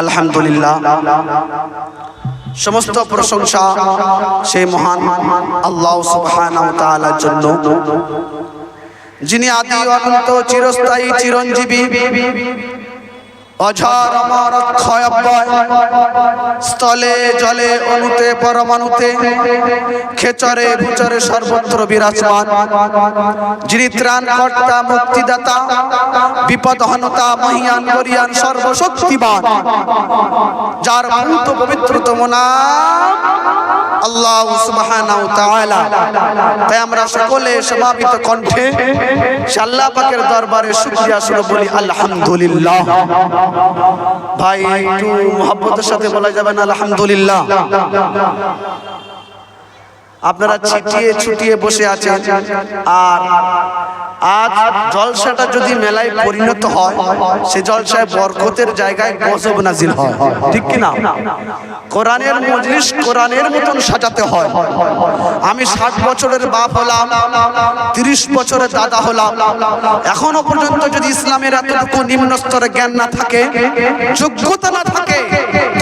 আলহামদুলিল্লাহ, সমস্ত প্রশংসা সেই মহান আল্লাহ সুবহানাহু ওয়া তাআলার জন্য, যিনি আদি অনন্ত চিরস্থায়ী চিরঞ্জীবী অঝর অমর অক্ষয় অব্যয়, স্থলে জলে অনুতে পরমাণুতে খেচরে ভূচরে সর্বত্র বিরাজমান, যিনি ত্রাণকর্তা মুক্তিদাতা বিপদহনতা মহিয়ান বরিয়ান সর্বশক্তিমান, যার পূত পবিত্রতম নাম আল্লাহ সুবহানাহু ওয়া তাআলা। তাই আমরা সকলে সমাবিত কণ্ঠে আল্লাহ পাকের দরবারে শুকরিয়া স্বরূপ বলি আলহামদুলিল্লাহ। ভাই একটু মোহাব্বতের সাথে বলা যাবে না আলহামদুলিল্লাহ? আপনারা ছিটিয়ে ছুটিয়ে বসে আছেন, আর আজ জলসাটা যদি মেলায় পরিণত হয়, সে জলসায় বরকতের জায়গায় গজব নাজিল হয়, ঠিক কি না? কোরআনের মজলিস কোরআনের মতন সাজাতে হয়। আমি 60 বছরের বাপ হলাম, 30 বছরের দাদা হলাম, এখনো পর্যন্ত যদি ইসলামের এতটুকু নিম্ন স্তরে জ্ঞান না থাকে, যোগ্যতা না থাকে,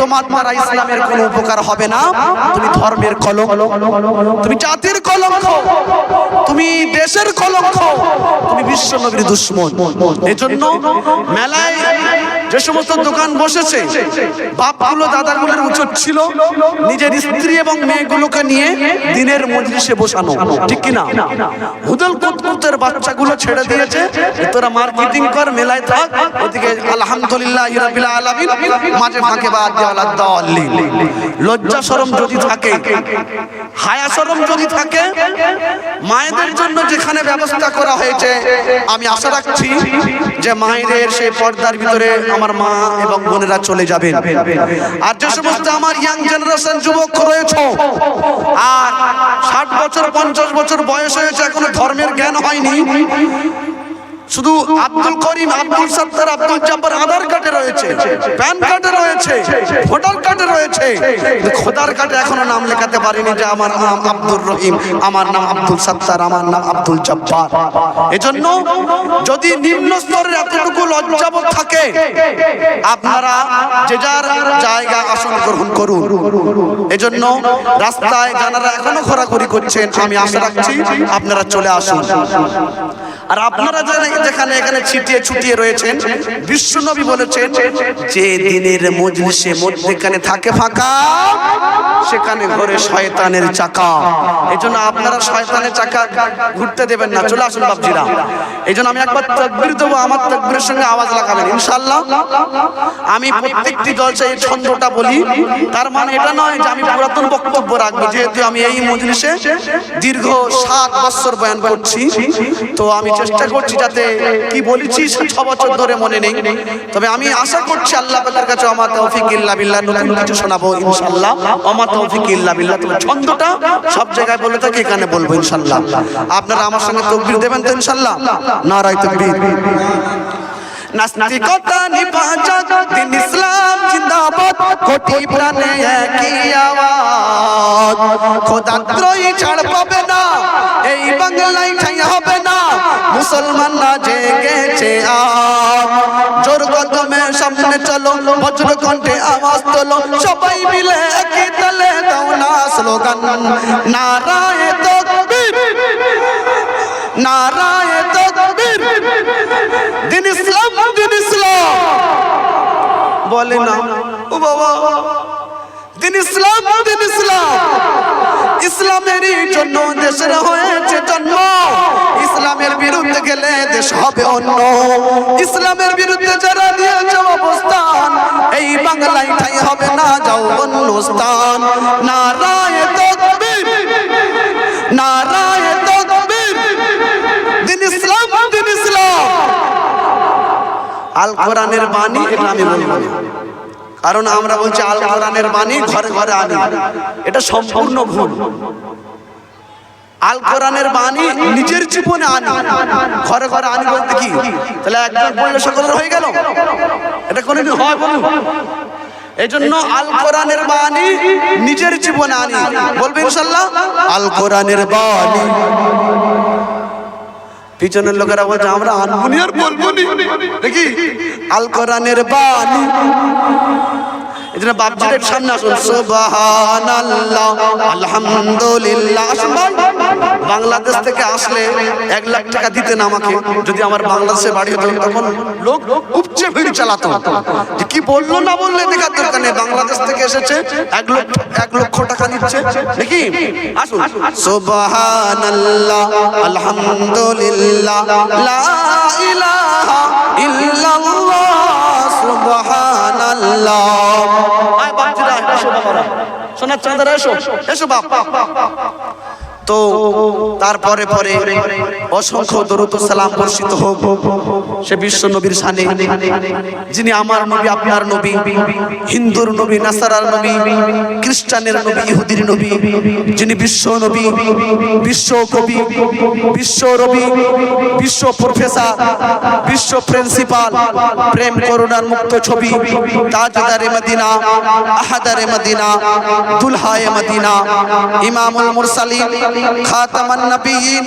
তোমার দ্বারা ইসলামের কোনো উপকার হবে না। তুমি ধর্মের কলঙ্ক, তুমি জাতির কলঙ্ক, তুমি দেশের কলঙ্ক, তুমি বিশ্ব নবীর দুশমন। এজন্য মেলায় যে সমস্ত দোকান বসেছে, বাপগুলো দাদাগুলোর উচিত ছিল নিজের স্ত্রী এবং মেয়েগুলোকে নিয়ে দিনের মজলিসে বসানো, ঠিক কিনা? হুদল কুতকুতের বাচ্চাগুলো ছেড়ে দিয়েছে, তোরা মার্কেটিং কর, মেলায় থাক, ওদিকে আলহামদুলিল্লাহ রাব্বিল আলামিন মাঝে ফাঁকে বাদ দেওয়ালা দাল্লিন। লজ্জা শরম যদি থাকে, হায়া শরম যদি থাকে, মায়েদের জন্য যেখানে ব্যবস্থা করা হয়েছে, আমি আশা রাখছি যে মায়েদের সেই পর্দার ভিতরে আমার মা এবং বোনেরা চলে যাবেন। আর যে সমস্ত আমার ইয়াং জেনারেশন যুবক রয়েছে, আর 60 বছর 50 বছর বয়স হয়েছে, এখনো ধর্মের জ্ঞান হয়নি, শুধু আব্দুল করিম, আব্দুল সত্তার, আব্দুল জব্বার আধার কার্ডে রয়েছে, প্যান কার্ডে রয়েছে, ভোটার কার্ডে রয়েছে, খোদার কার্ডে এখনো নাম লেখাতে পারিনি যে আমার নাম আব্দুর রহিম, আমার নাম আব্দুল সত্তার, আমার নাম আব্দুল জব্বার। এজন্য যদি নিম্ন স্তরের এতটুকু লজ্জাবোধ থাকে, আপনারা যে যার জায়গা আসন গ্রহণ করুন। এজন্য রাস্তায় যারা এখনো ঘোরাঘুরি করছেন, আমি আশা রাখছি আপনারা চলে আসুন। আর আপনারা যেখানে এখানে ছিটিয়ে ছুটিয়ে রয়েছেন, বিশ্বনবী বলেছেন যে দিনের মজলিসে মধ্যখানে থাকে ফাঁকা, সেখানে ঘরে শয়তানের চাকা। এজন্য আপনারা শয়তানের চাকা ঘুরতে দেবেন না, চলে আসুন বাপজিরা। এজন্য আমি একবার তাকবীর দেবো, আমার তাকবীরের সঙ্গে আওয়াজ লাগাবেন ইনশাআল্লাহ। আমি প্রত্যেকটি জলসায় এই ছন্দটা বলি, তার মানে এটা নয় যে আমি পুরাতন বক্তব্য রাখবো, যেহেতু আমি এই মজলিসে দীর্ঘ 7 বছর বয়ান করছি, তো আমি চেষ্টা করছি যাতে কি বলেছি 6 বছর ধরে মনে নেই। তবে আমি আশা করছি আল্লাহ পাকের কাছে আমা তৌফিক ইল্লা বিল্লাহ, নতুন কিছু শোনাবো ইনশাআল্লাহ। আমা তৌফিক ইল্লা বিল্লাহ। তবে ছন্দটা সব জায়গায় বলে থাকি, এখানে বলবো ইনশাআল্লাহ। আপনারা আমার সঙ্গে তাকবীর দেবেন তো ইনশাআল্লাহ? নারায়ে তাকবীর। নাস্তিকতা নিপাচাক, দিন ইসলাম জিন্দাবাদ, কোটি প্রাণে একই আওয়াজ। খোদাদ্রোহী ছাড় পাবে না, এই বাংলায় ঠাঁই হবে না, মুসলমানরা জেগেছে আজ। জোর কদমে সামনে চলো, বজ্র কণ্ঠে আওয়াজ তোলো, সবাই মিলে একই তালে দাও না স্লোগান, নারায়ে তাকবীর, নারায়ে তাকবীর। দিন ইসলাম, দিন ইসলাম বলে না ও বাবা, দিন ইসলাম, দিন ইসলাম। ইসলামেরই জন্য দেশের হয়েছে জন্ম, ইসলামের বিরুদ্ধে গেলে দেশ হবে অন্য। ইসলামের বিরুদ্ধে যারা নিয়েছে অবস্থান, এই বাংলায় ঠাঁই হবে না, যাও অন্য স্থান। নারায়ে তাকবীর, নারায়ে তাকবীর। দিন ইসলাম, দিন ইসলাম। আল কোরআনের বাণী, এটা আমি বলবো, কারণ আমরা বলছি আল কোরআনের বাণী ঘরে ঘরে আনি, এটা সম্পূর্ণ ভুল। আল কোরআনের বাণী নিজের জীবনে আনি, ঘরে ঘরে আনি বলতে কি? তাহলে একবার বললে সকলের হয়ে গেল? এটা কোনোদিন হয় বলুন? এজন্য আল কোরআনের বাণী নিজের জীবনে আনি, বলবে ইনশাআল্লাহ আল কোরআনের বাণী। পিছনের লোকেরা বলছে আমরা আনবনি আর বলবো নি, দেখি আল কোরআনের বাণী। এজন্য বাপজির সামনে আসুন, সুবহানাল্লাহ আলহামদুলিল্লাহ। আসুন ভাই, বাংলাদেশ থেকে আসলে 1 লাখ টাকা দিতেন আমাকে, যদি আমার বাংলাদেশে বাড়ি হতো তখন লোক উপচে ভিড় চালাতো, যে কি বললো না বললে দেখার দরকার নেই, বাংলাদেশ থেকে এসেছে 1 লক্ষ টাকা নিচ্ছে দেখি। আসুন, সুবহানাল্লাহ আলহামদুলিল্লাহ লা ইলাহা ইল্লাল্লাহ সুবহানাল্লাহ। আয় বাচ্চারা এসো, বাবারা সোনার চাঁদারা এসো, এসো বাপ। তো তারপরে পরে অসংখ্য দরুদ ও সালাম বর্ষিত হোক সে বিশ্ব নবীর শানে, যিনি আমার নবী, আপনার নবী, হিন্দুর নবী, নাসারার নবী, খ্রিস্টানের নবী, ইহুদির নবী, যিনি বিশ্ব নবী, বিশ্ব কবি, বিশ্ব রবি, বিশ্ব প্রফেসর, বিশ্ব প্রিন্সিপাল, প্রেম করুণার মুক্ত ছবি, তাজদারে মদিনা, আহাদারে মদিনা, দুলহায়ে মদিনা, ইমামুল মুরসালিন, খাতামান নবিয়্যিন,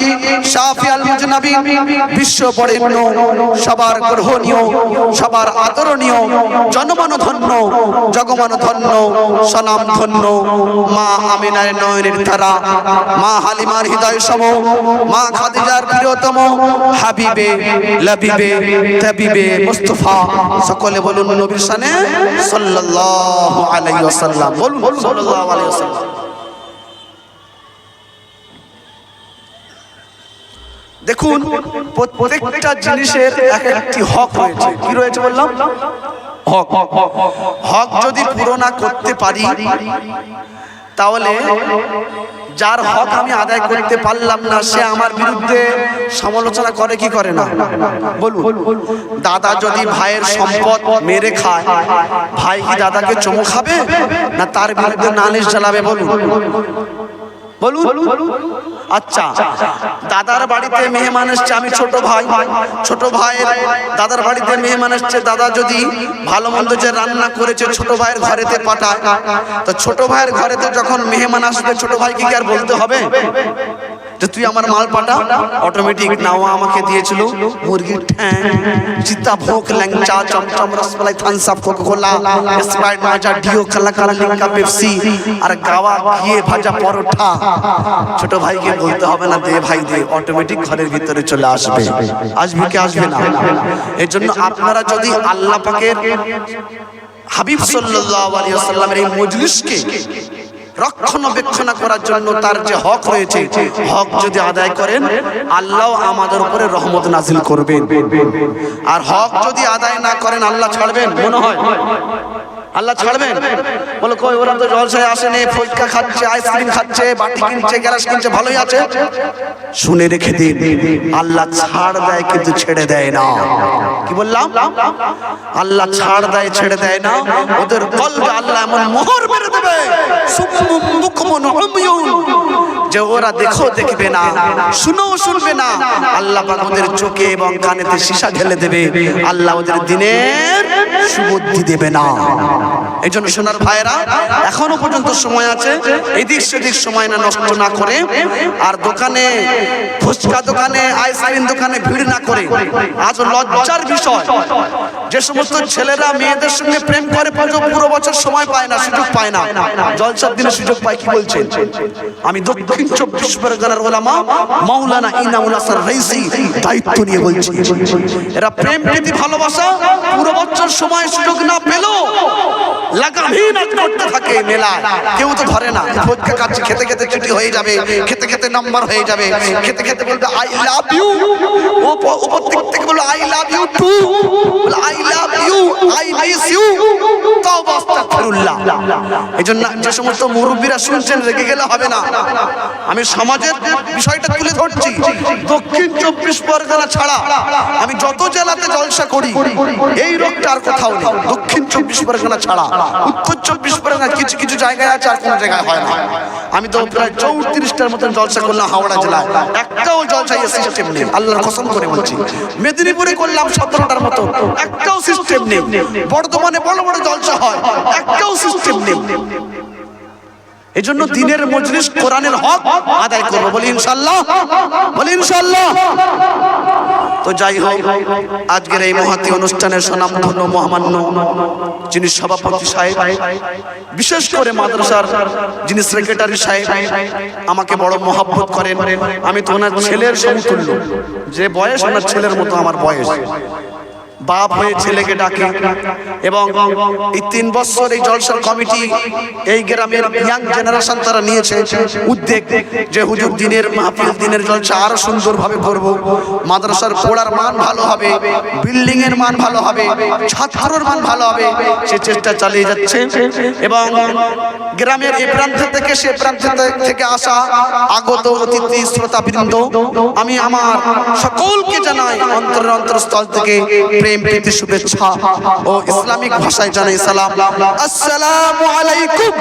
শাফিউল মুজনাবিন, বিশ্ব বরেণ্য, সবার গ্রহণীয়, সবার আদরণীয়, জনমন ধন্য, জগমন ধন্য, সনাম ধন্য মা আমিনার নয়নের ধারা, মা হালিমার হৃদয় সম, মা খাদিজার প্রিয়তম, হাবিবে লবিবে তাবিবে মুস্তাফা, সকলে বলুন নবীর শানে সাল্লাল্লাহু আলাইহি ওয়াসাল্লাম। বলুন সাল্লাল্লাহু আলাইহি ওয়াসাল্লাম। দেখুন, প্রত্যেকটা জিনিসের একটি হক রয়েছে। কি রয়েছে বললাম? হক। হক যদি পুরো না করতে পারি তাহলে যার হক আমি আদায় করতে পারলাম না সে আমার বিরুদ্ধে সমালোচনা করে কি করে না? বলুন। দাদা যদি ভাইয়ের সম্পদ মেরে খায়, ভাই কি দাদাকে চুমু খাবে না তার বিরুদ্ধে নালিশ জ্বালাবে? বলুন বলুন। আচ্ছা, দাদার বাড়িতে মেহমান এসছে, আমি ছোট ভাই, ছোট ভাইয়ের দাদার বাড়িতে মেহমান এসছে, দাদা যদি ভালো মন্দ যে রান্না করেছে ছোট ভাইয়ের ঘরেতে পাঠায়, তো ছোট ভাইয়ের ঘরেতে যখন মেহমান আসবে ছোট ভাইকে কি আর বলতে হবে যে তুই আমার মাল পাঠা? অটোমেটিক না, ও আমাকে দিয়েছিল মুরগির ঠ্যাং, চিতা ভোগ, langcha, chamcham, rasmalai, Thums Up, Coca Cola, Sprite, Maaza, Dew, কালা কালা, লিঙ্কা, পেপসি আর গাওয়া ঘিয়ে ভাজা পরোটা, ছোট ভাইকে বলতে হবে না দে ভাই দে, অটোমেটিক ঘরের ভিতরে চলে আসবে। আসবে কি আসবে না? এর জন্য আপনারা যদি আল্লাহ পাকের হাবিব সাল্লাল্লাহু আলাইহি ওয়াসাল্লামের এই মজলিসকে রক্ষণাবেক্ষণ করার জন্য তার যে হক রয়েছে, হক যদি আদায় করেন আল্লাহ আমাদের উপরে রহমত নাজিল করবেন। আর হক যদি আদায় না করেন আল্লাহ ছাড়বেন? মনে হয় আল্লাহ ছাড়বেন? বলে কই, ওরা তো জলসায় আসেনি, ফুচকা খাচ্ছে, আইসক্রিম খাচ্ছে, বাটি কিনছে, গ্যাস কিনছে, ভালোই আছে। শুনে রেখে দিন, আল্লাহ ছাড় দেয় কিন্তু ছেড়ে দেয় না। কি বললাম? আল্লাহ ছাড় দেয়, ছেড়ে দেয় না। ওদের কলবে আল্লাহ এমন মোহর মেরে দেবে যে ওরা দেখো দেখবে না, শুনো শুনবে না। আল্লাহ পাক ওদের চোখে এবং কানেতে সীসা ঢেলে দেবে। আল্লাহ ওদের দিনের সুবুদ্ধি দেবে না। এই জন্য সোনার ভাইরা, এখনো পর্যন্ত সময় আছে, এদিক সেদিক সময় না নষ্ট না করে, আর দোকানে, ফুচকা দোকানে, আইসক্রিম দোকানে ভিড় না করে। আজ লজ্জার বিষয়, যে সমস্ত ছেলেরা মেয়েদের সঙ্গে প্রেম করে পুরো বছর সময় পায় না, সুযোগ পায় না, জলসার দিনে সুযোগ পায়। কি বলছেন? আমি দক্ষিণ 24 পরগনার ওলামা মাওলানা ইনামুল হাসান রাইসি দায়িত্ব নিয়ে বলছি, এরা প্রেম প্রীতি ভালোবাসা পুরো বছর সময় সুযোগ না পেলেও লাগামহীন করতে থাকে মেলায়। কেউ তো ধরে না, ফুচকা খাচ্ছে, খেতে খেতে ছুটি হয়ে যাবে, খেতে খেতে নাম্বার হয়ে যাবে, খেতে খেতে বলবে আই লাভ ইউ, উপর দিক থেকে বলবে I love you too, I love you, I miss you. তাওবা আস্তাগফিরুল্লাহ। এইজন্য যে সমস্ত মুরব্বীরা শুনছেন রেগে গেলে হবে না, আমি সমাজের বিষয়টা তুলে ধরছি। দক্ষিণ 24 পরগনা ছাড়া আমি যত জেলাতে জলসা করি এই রোগটা আর কোথাও নেই। দক্ষিণ 24 পরগনা ছাড়া উত্তর 24 পরগনা কিছু কিছু জায়গায় আছে, আর কোনো জায়গায় হয় না। আমি তো প্রায় 34টার মতন জলসা করলাম হাওড়া জেলায়, একটাও জলসায় সিস্টেম নেই, আল্লাহর কসম করে বলছি। মেদিনীপুরে করলাম 17টার মতো, একটাও সিস্টেম নেই। বর্ধমানে বড় বড় জলসা হয়, একটাও সিস্টেম নেই। এজন্য দিনের মজলিস কোরআনের হক আদায় করব, বলি ইনশাআল্লাহ, বলি ইনশাআল্লাহ। তো যাই হোক, আজকের এই মহতী অনুষ্ঠানের স্বনামধন্য মহামান্য যিনি সভাপতি সাহেব, বিশেষ করে মাদ্রাসার যিনি সেক্রেটারি সাহেব, আমাকে বড় মহব্বত করেন। আমি তো ওনার ছেলের সমতুল্য, যে বয়স ওনার ছেলের মতো আমার বয়স। বাপ হয়ে ছেলেকে ডাকে এবং এই 3 বছর এই জলসার কমিটি এই গ্রামের ইয়াং জেনারেশন তারা নিয়েছে উদ্যোগ যে হুজুর দিনের মাহফিল, দিনের জলসা আরো সুন্দরভাবে করব, মাদ্রাসার পড়ার মান ভালো হবে, বিল্ডিং এর মান ভালো হবে, ছাত্রর মান ভালো হবে, সে চেষ্টা চালিয়ে যাচ্ছে। এবং গ্রামের এই প্রান্ত থেকে সে প্রান্ত থেকে আসা আগত অতিথি শ্রোতাবৃন্দ, আমি আমার সকলকে জানাই অন্তরের অন্তরস্থল থেকে প্রেম, প্রীতি, শুভেচ্ছা ও ইসলামিক ভাষায় জানাই সালাম। আসসালামু আলাইকুম।